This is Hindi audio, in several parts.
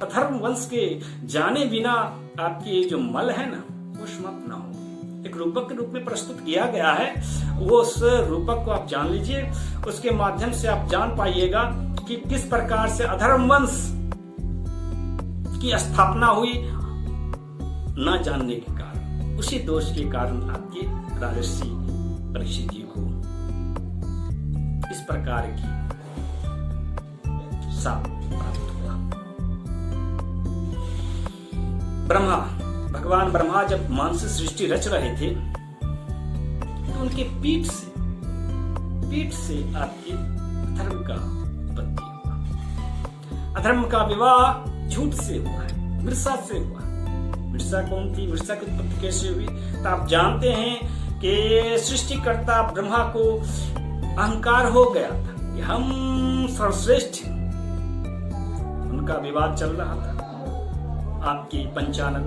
अधर्म वंश के जाने बिना आपकी जो मल है ना वो समाप्त ना हो। एक रूपक के रूप में प्रस्तुत किया गया है, वो उस रूपक को आप जान लीजिए, उसके माध्यम से आप जान पाइएगा कि किस प्रकार से अधर्म वंश की स्थापना हुई न जानने के कारण, उसी दोष के कारण आपके राजर्षि परीक्षित जी को इस प्रकार की शाप प्राप्त हुआ। ब्रह्मा, भगवान ब्रह्मा जब मानसिक सृष्टि रच रहे थे तो उनके पीठ से आपके अधर्म का उत्पत्ति हुआ। अधर्म का विवाह झूठ से हुआ है, मृषा से हुआ। मृषा कौन थी? मृषा की उत्पत्ति कैसे हुई? तो आप जानते हैं कि सृष्टिकर्ता ब्रह्मा को अहंकार हो गया था कि हम सर्वश्रेष्ठ हैं। उनका विवाद चल रहा था आपकी पंचानन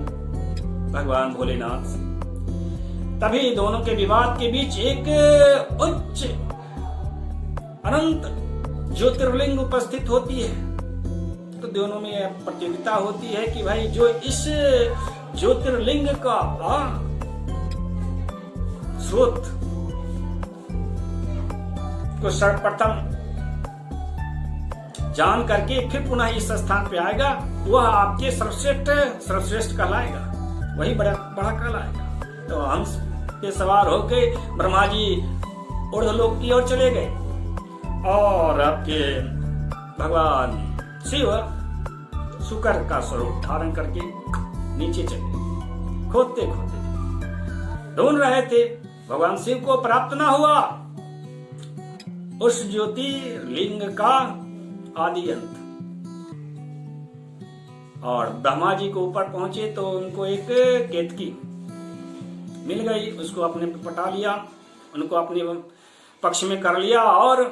भगवान भोलेनाथ से। तभी दोनों के विवाद के बीच एक उच्च अनंत ज्योतिर्लिंग उपस्थित होती है। तो दोनों में प्रतियोगिता होती है कि भाई जो इस ज्योतिर्लिंग का स्रोत को सर्वप्रथम जान करके फिर पुनः इस स्थान पे आएगा, वह आपके सर्वश्रेष्ठ कहलाएगा, वही बड़ा कहलाएगा। तो हंस पे सवार होके ब्रह्मा जी ऊर्ध्वलोक की ओर चले गए और आपके भगवान शिव शुकर का स्वरूप धारण करके नीचे चले, खोदते ढूंढ रहे थे। भगवान शिव को प्राप्त ना हुआ उस ज्योतिर्लिंग का आदि अंत। और ब्रह्मा जी को ऊपर पहुंचे तो उनको एक केतकी मिल गई, उसको अपने पटा लिया, उनको अपने पक्ष में कर लिया और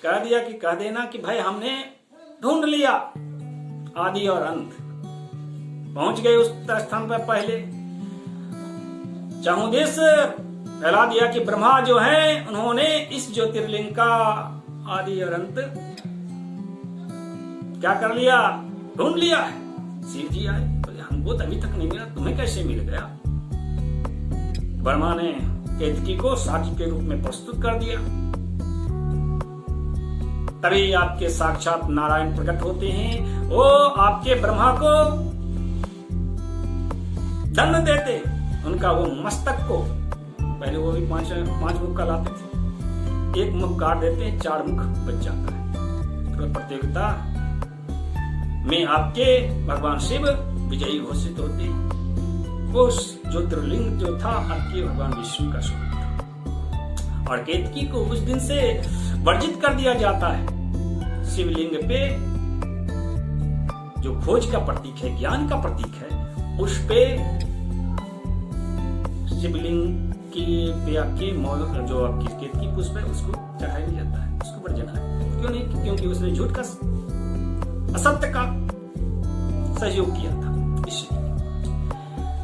कह देना कि भाई हमने ढूंढ लिया आदि और अंत। पहुंच गए उस स्थान पर पहले। चाहुदेश फैला दिया कि ब्रह्मा जो है उन्होंने इस ज्योतिर्लिंग का आदि और अंत क्या कर लिया? ढूंढ लिया है। शिव जी आए, बोले हमको तो अभी तक नहीं मिला, तुम्हें कैसे मिल गया? ब्रह्मा ने केतकी को साक्षी के रूप में प्रस्तुत कर दिया। तभी आपके साक्षात नारायण प्रकट होते हैं, वो आपके ब्रह्मा को दंड देते, उनका वो मस्तक को, पहले वो भी पांच मुख का लाते थे, एक मुख काट देते हैं, 4 मुख बच जाता है। तो प्रतियोगिता में आपके भगवान शिव विजयी घोषित होते हैं। वो ज्योतिर्लिंग जो था आपके भगवान विष्णु का स्वरूप था और केतकी को उस दिन से वर्जित कर दिया जाता है। शिवलिंग पे जो खोज का प्रतीक है, ज्ञान का प्रतीक है, उस पे शिवलिंग की जो आपकी केतकी पुष्प है उसको चढ़ाया नहीं जाता है, उसको वर्जना है। क्यों नहीं? क्योंकि उसने झूठ का, असत्य का सहयोग किया था।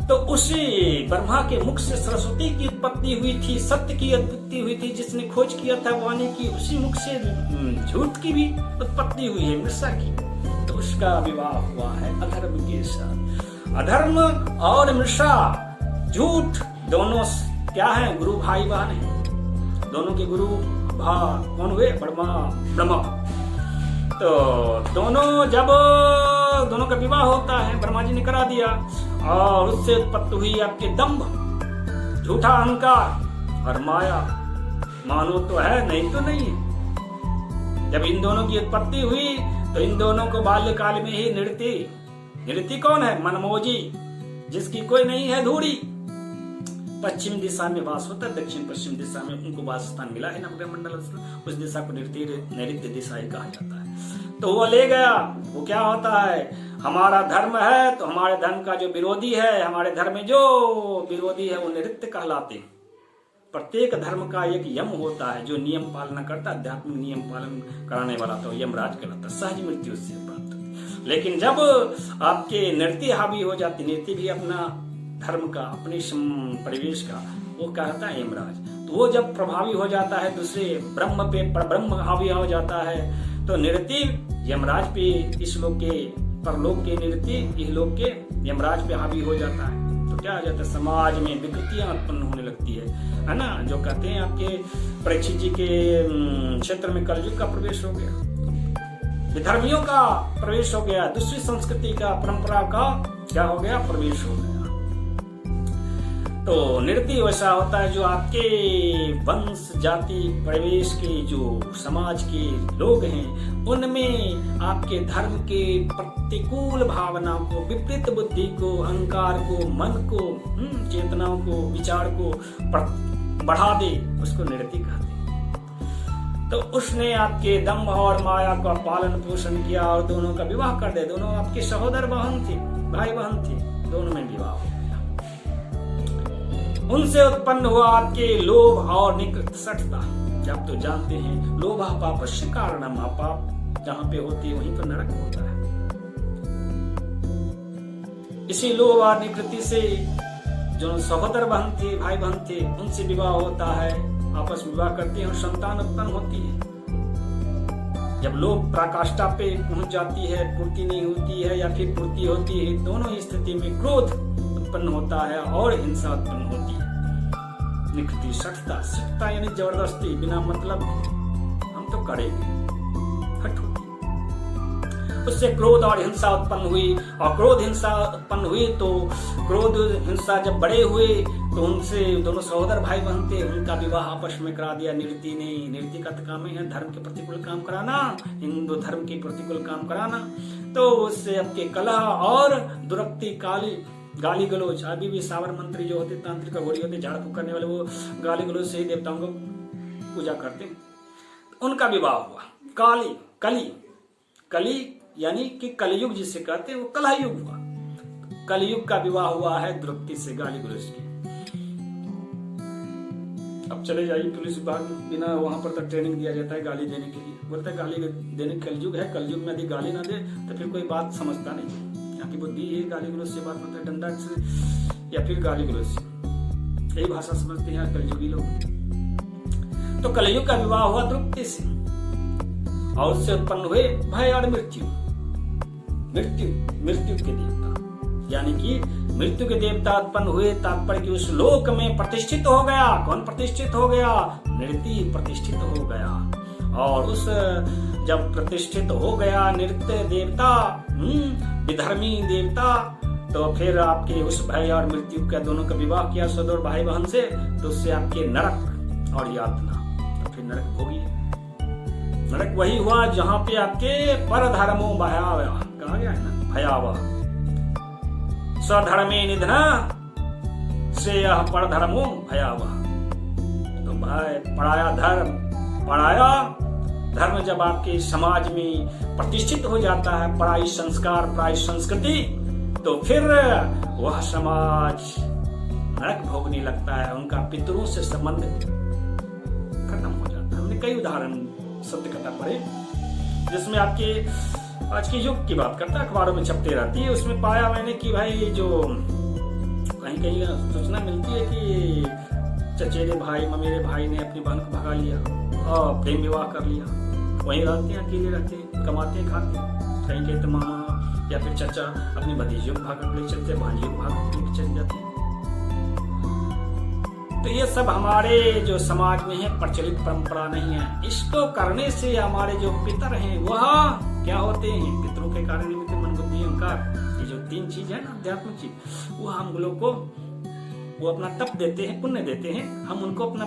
तो उसी ब्रह्मा के मुख से सरस्वती की उत्पत्ति हुई थी, सत्य की उत्पत्ति हुई थी, जिसने खोज किया था वाणी की, उसी मुख से झूठ की भी उत्पत्ति हुई है, मृषा की। तो उसका विवाह हुआ है अधर्म के साथ। अधर्म और मृषा, झूठ, दोनों क्या है? गुरु भाई बहन है। दोनों के गुरु कौन हुए? ब्रह्मा। तो दोनों का विवाह होता है, ब्रह्मा जी ने करा दिया और उससे उत्पत्ति हुई आपके दंभ, झूठा अहंकार और माया। मानो तो है, नहीं तो नहीं है। जब इन दोनों की उत्पत्ति हुई तो इन दोनों को बाल्यकाल में ही नृति कौन है? मनमोजी, जिसकी कोई नहीं है धूड़ी। पश्चिम दिशा में वास होता है, दक्षिण पश्चिम दिशा में उनको वास स्थान मिला है नवग्रह मंडल, उस दिशा को नैऋत्य दिशा ही कहा जाता है। तो वो ले गया, वो क्या होता है? हमारा धर्म है तो हमारे धर्म का जो विरोधी है, हमारे धर्म में जो विरोधी है वो नैऋत्य कहलाते हैं। प्रत्येक धर्म का एक यम होता है, जो नियम पालना करता, आध्यात्मिक नियम पालन कराने वाला तो यमराज कहलाता, सहज मृत्यु से प्राप्त होती। लेकिन जब आपके नृत्य हावी हो जाती, नृत्य भी अपना धर्म का, अपने परिवेश का, वो कहता है यमराज। तो वो जब प्रभावी हो जाता है दूसरे ब्रह्म पे, ब्रह्म हावी हो जाता है, तो नृत्य यमराज पे, इस लोक के परलोक के नृत्य इहलोक के यमराज पे हावी हो जाता है। तो क्या हो जाता है, समाज में विकृतियां उत्पन्न होने लगती है ना। जो कहते हैं आपके परीक्षित जी के क्षेत्र में कलयुग का प्रवेश हो गया, विधर्मियों का प्रवेश हो गया, दूसरी संस्कृति का, परंपरा का क्या हो गया, प्रवेश हो गया। तो नृत्य वैसा होता है जो आपके वंश जाति परिवेश के जो समाज के लोग हैं उनमें आपके धर्म के प्रतिकूल भावना को, विपरीत बुद्धि को, अहंकार को, मन को, चेतनाओं को, विचार को बढ़ा दे, उसको नृत्य कहते हैं। तो उसने आपके दंभ और माया का पालन पोषण किया और दोनों का विवाह कर दे। दोनों आपके सहोदर बहन थे, भाई बहन थे, दोनों में विवाह हो गया। उनसे उत्पन्न हुआ आपके लोभ और निकृष्टता। आप तो जानते हैं लोभ पापस्य कारणम, पाप जहां पे होती है वहीं पर नरक होता है। इसी लोभ और निकृति से जो सहोदर बहन थे, भाई बहन थे, उनसे विवाह होता है, आपस में विवाह करते हैं और संतान उत्पन्न होती है। जब लोभ पराकाष्ठा पे पहुंच जाती है, पूर्ति नहीं होती है या फिर पूर्ति होती है, दोनों ही स्थिति में क्रोध उत्पन्न होता है और हिंसा उत्पन्न होती है। निकृति सख्ता यानी जबरदस्ती, बिना मतलब हम तो करेंगे, हट होती। उससे क्रोध और हिंसा उत्पन्न हुई और क्रोध हिंसा उत्पन्न हुई तो क्रोध हिंसा जब बड़े हुए तो उनसे दोनों सहोदर भाई बहन थे, उनका विवाह आपस में करा दिया नृत्य ने। नृत्य का काम है धर्म के प्रतिकूल काम कराना, हिंदू धर्म के प्रतिकूल काम कराना। तो उससे आपके कलह और दुरक्ति काली गाली गलोच, अभी भी सावर मंत्री जो होते, तांत्रिक घोड़ी होते, झाड़ फूक करने वाले, वो गाली गलोच से ही देवताओं को पूजा करते। उनका विवाह हुआ। कली यानी कि कलयुग जिसे कहते हैं वो कलह युग हुआ। कलयुग का विवाह हुआ है द्रौपदी से, गाली गलोच की। अब चले जाइए पुलिस विभाग में, बिना वहां पर तक ट्रेनिंग दिया जाता है गाली देने के लिए। बोलता है गाली देने कलयुग है, कलयुग में यदि गाली ना दे तो फिर कोई बात समझता नहीं। की बुद्धि है गाली गलोच से बात होता है, डंडा से या फिर गाली गलोच से, यही भाषा समझते हैं कलयुगी लोग। तो कलयुग का विवाह हुआ द्रौपदी से और उससे उत्पन्न हुए भय और मृत्यु के देवता, यानी कि मृत्यु के देवता उत्पन्न हुए। तात्पर्य कि उस लोक में प्रतिष्ठित हो गया। कौन प्रतिष्ठित हो गया? नृत्य प्रतिष्ठित हो गया। और उस जब प्रतिष्ठित हो गया नृत्य देवता, विधर्मी देवता, तो फिर आपके उस भय और मृत्यु का दोनों का विवाह किया सहोदर भाई बहन से, तो उससे आपके नरक और यातना, तो फिर नरक भोगी। नरक वही हुआ जहां पे आपके परधर्मो भयावह कहा गया है ना, भयावह स्वधर्मे निधना से यह परधर्मो भयावह। तो भाई पराया धर्म जब आपके समाज में प्रतिष्ठित हो जाता है, पराई संस्कार, पराई संस्कृति, तो फिर वह समाज नरक भोगने लगता है। उनका पितरों से संबंध खत्म हो जाता है। हमने कई उदाहरण सत्य कथा पढ़े जिसमें आपके आज के युग की बात करता है, अखबारों में छपते रहती है। उसमें पाया मैंने कि भाई जो कहीं कहीं सूचना मिलती है कि चचेरे भाई ममेरे भाई ने अपनी बहन को भगा लिया और प्रेम विवाह कर लिया। वहीं रहते हैं, अकेले रहते हैं, कमाते हैं, खाते हैं। कहीं कहीं तो मामा या फिर चचा अपनी भतीजियों को भाग ले चलते, भांजियों को भाग ले चल जाते हैं। तो ये सब हमारे जो समाज में है प्रचलित परंपरा नहीं है। इसको करने से हमारे जो पितर हैं वह क्या होते हैं? पितरों के कारण निमित्त मन बुद्धि अहंकार, ये जो तीन चीज है ना आध्यात्मिक चीज, वो हम लोग को वो अपना तप देते हैं, पुण्य देते हैं, हम उनको अपना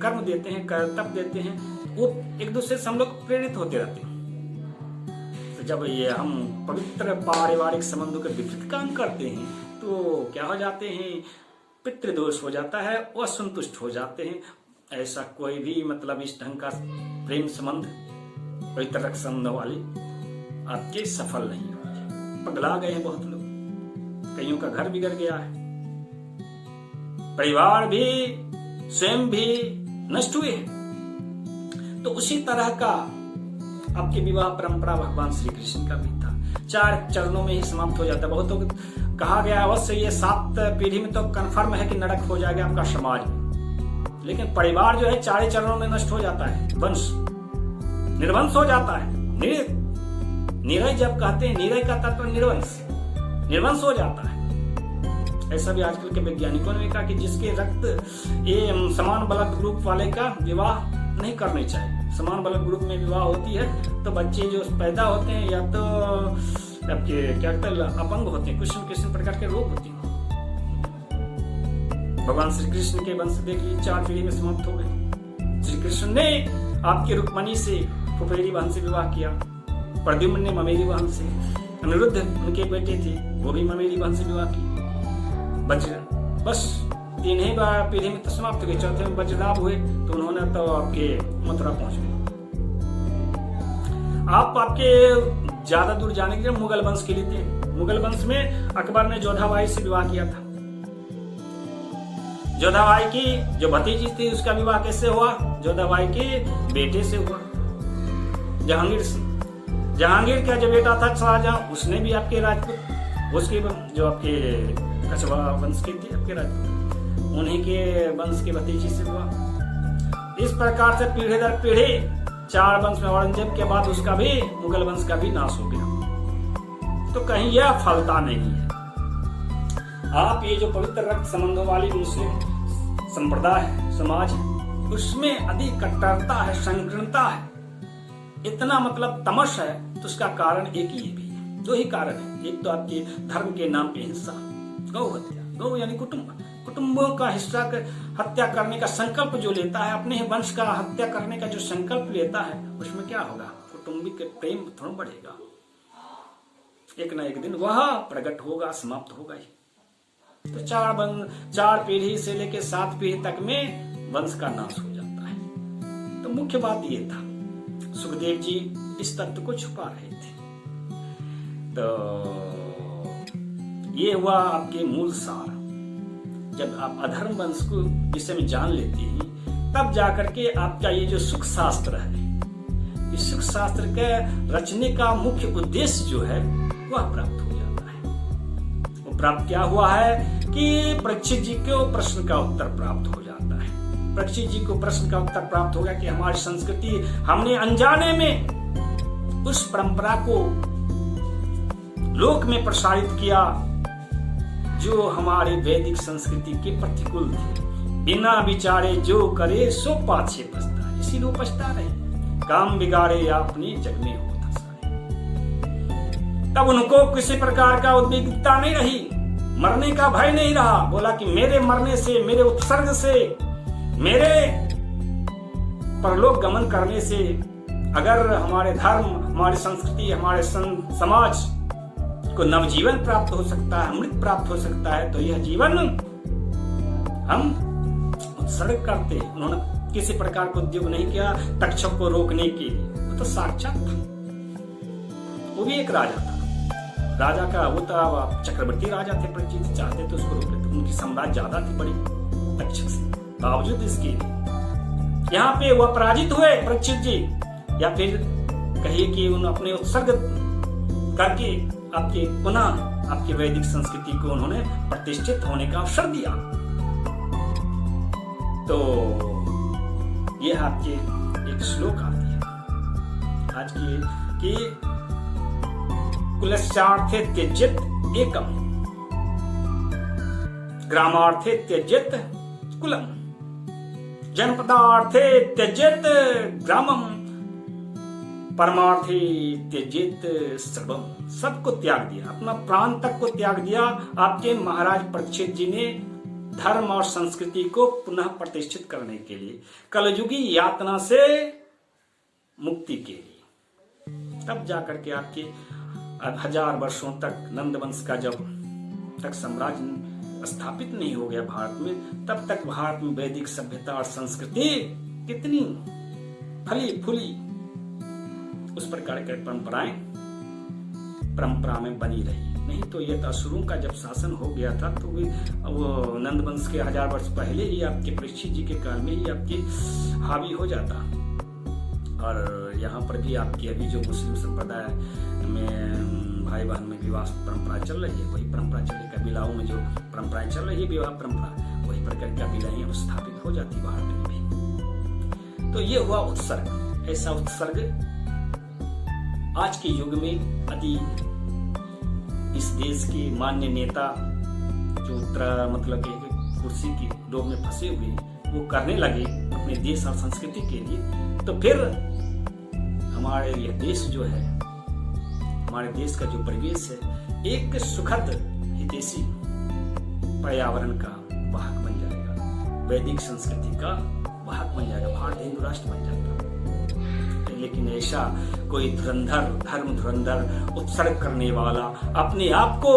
कर्म देते हैं, तप देते हैं। वो एक दूसरे से हम लोग प्रेरित होते रहते हैं। तो जब ये हम पवित्र पारिवारिक संबंधों के विपरीत काम करते हैं तो क्या हो जाते हैं? पितृदोष हो जाता है, असंतुष्ट हो जाते हैं। ऐसा कोई भी मतलब इस ढंग का प्रेम संबंध पवित्र संबंध वाले आपके सफल नहीं होते। पगला गए हैं बहुत लोग, कईयों का घर बिगड़ गया है, परिवार भी स्वयं भी नष्ट हुए हैं। तो उसी तरह का आपके विवाह परंपरा भगवान श्री कृष्ण का भी था। 4 चरणों में ही समाप्त हो जाता है। बहुत तो कहा गया अवश्य ये 7 पीढ़ी में तो कंफर्म है कि नरक हो जाएगा आपका समाज में, लेकिन परिवार जो है 4 चरणों में नष्ट हो जाता है, वंश निर्वंश हो जाता है, निरय जब कहते हैं, निरय का तत्व निर्वंश, निर्वंश हो जाता है। ऐसा भी आजकल के वैज्ञानिकों ने कहा कि जिसके रक्त ये समान ब्लड ग्रुप वाले का विवाह नहीं करने चाहिए। समान ब्लड ग्रुप में विवाह होती है तो बच्चे जो पैदा होते हैं या तो आपके क्या कहते हैं अपंग होते हैं, किसी प्रकार के रोग होते हैं। भगवान श्री कृष्ण के वंश देख लीजिए 4 पीढ़ी में समाप्त हो गए। श्री कृष्ण ने आपके रुक्मणी से फुफेरी बहन से विवाह किया, प्रद्युम्न ने ममेरी बहन से, अनिरुद्ध उनके बेटे थे वो भी ममेरी बहन से विवाह किए। बस 3 ही बार पीढ़ी में तो समाप्त हो गए। चौथे में वज्रलाभ हुए तो उन्होंने तो आपके मथुरा पहुंच गए। आपके ज्यादा दूर जाने के लिए मुगल वंश के लिए थे। मुगल वंश में अकबर ने जोधाबाई से विवाह किया था। जोधाबाई की जो भतीजी थी उसका विवाह कैसे हुआ? जोधाबाई के बेटे से हुआ, जहांगीर से। जहांगीर का जो बेटा था शाहजहां, उसने भी आपके राजपूत, उसके जो आपके कछवा वंश के थे आपके राजपूत, उन्हीं के वंश के भतीजी से हुआ। इस प्रकार से पीढ़ी दर पीढ़ी 4 वंश में औरंगजेब के बाद उसका भी मुगल वंश का भी नाश हो गया। तो कहीं यह फलता नहीं है। आप ये जो पवित्र रक्त संबंधों वाली मुस्लिम संप्रदाय है, समाज है, उसमें अधिक कट्टरता है, संकीर्णता है, इतना मतलब तमस है, तो उसका कारण एक ही भी है। 2 ही कारण है। एक तो आपके धर्म के नाम पे हिंसा, गौ हत्या, गौ यानी कुटुंबों का हिस्सा हत्या करने का संकल्प जो लेता है, अपने ही वंश का हत्या करने का जो संकल्प लेता है, उसमें क्या होगा? कुटुंबिक प्रेम थोड़ा बढ़ेगा, एक ना एक दिन वह प्रकट होगा, समाप्त होगा ही। तो 4 पीढ़ी से लेकर 7 पीढ़ी तक में वंश का नाश हो जाता है। तो मुख्य बात ये था, सुखदेव जी इस तत्व को छुपा रहे थे। तो ये हुआ आपके मूल सार। जब आप अधर्म वंश को विषय में जान लेते हैं, तब जाकर के आपका ये जो सुख शास्त्र है, इस सुख शास्त्र के रचने का मुख्य उद्देश्य जो है वह प्राप्त हो जाता है। वो प्राप्त क्या हुआ है कि परीक्षित जी को प्रश्न का उत्तर प्राप्त हो जाता है। परीक्षित जी को प्रश्न का उत्तर प्राप्त हो गया कि हमारी संस्कृति, हमने अनजाने में उस परंपरा को लोक में प्रसारित किया जो हमारी वैदिक संस्कृति के प्रतिकूल थी। बिना विचारे जो करे सो पाछे पछताए, इसीलिए पछता रहे। काम बिगाड़े अपने जग में होता सारे। तब उनको किसी प्रकार का उद्विग्नता नहीं रही, मरने का भय नहीं रहा। बोला कि मेरे मरने से, मेरे उत्सर्ग से, मेरे परलोक गमन करने से अगर हमारे धर्म, हमारी संस्कृति, हमारे समाज को नवजीवन प्राप्त हो सकता है, अमृत प्राप्त हो सकता है, तो यह जीवन हम उत्सर्ग करते। उन्होंने किसी प्रकार का उद्योग नहीं किया तक्षक को रोकने के लिए, वो तो साक्षात था। वो भी एक राजा था, राजा का वो था चक्रवर्ती राजा थे, परीक्षित चाहते तो उसको रोक लेते। उनकी साम्राज्य ज्यादा थी बड़ी तक्षक से, बावजूद इसके यहाँ पे वह पराजित हुए परीक्षित जी, या फिर कहिए कि उन अपने उत्सर्ग करके आपके पुनः आपकी वैदिक संस्कृति को उन्होंने प्रतिष्ठित होने का अवसर दिया। तो यह आपके एक श्लोक आती है आज की कि कुलस्यार्थे त्यजेत एकम, ग्रामार्थे त्यजेत कुलम, जनपदार्थे त्यजेत ग्रामम, परमार्थी त्यजेत सर्वम। सबको त्याग दिया, अपना प्राण तक को त्याग दिया आपके महाराज परीक्षित जी ने धर्म और संस्कृति को पुनः प्रतिष्ठित करने के लिए, कलयुगी यातना से मुक्ति के लिए। तब जाकर के आपके 1000 वर्षों तक नंद वंश का जब तक साम्राज्य स्थापित नहीं हो गया भारत में, तब तक भारत में वैदिक सभ्यता और संस्कृति कितनी फली फूली, उस प्रकार की परंपरा में बनी रही। नहीं तो ये असुरों का जब शासन हो गया था तो वो नंद वंश के 1000 वर्ष पहले ही आपके परीक्षित जी के काल में ही आपके हावी हो जाता। और यहाँ पर भी आपकी अभी जो मुस्लिम संप्रदाय में भाई बहन में विवाह परंपरा चल रही है, वही परंपरा चल रही। कबीलाओं में जो परंपराएं चल रही है विवाह परंपरा, वही प्रकार की कबीलाएं स्थापित हो जाती भारत में भी। तो ये हुआ उत्सर्ग। ऐसा उत्सर्ग आज के युग में यदि इस देश के मान्य नेता जो मतलब कि कुर्सी की डोर में फंसे हुए वो करने लगे अपने देश और संस्कृति के लिए, तो फिर हमारे यह देश जो है, हमारे देश का जो परिवेश है, एक सुखद हितैषी पर्यावरण का वाहक बन जाएगा, वैदिक संस्कृति का वाहक बन जाएगा, भारत हिंदू राष्ट्र बन जाएगा। लेकिन ऐसा कोई धुरंधर, धर्म धुरंधर, उत्सर्ग करने वाला, अपने आप को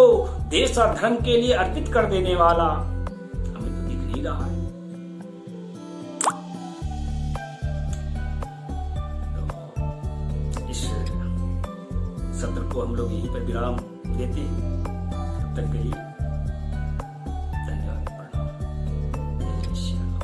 देश और धर्म के लिए अर्पित कर देने वाला हमें तो दिख नहीं रहा है। तो इस सत्र को हम लोग यहीं पर विराम देते हैं। तब तक के लिए धन्यवाद। प्रणाम। जय श्री राम।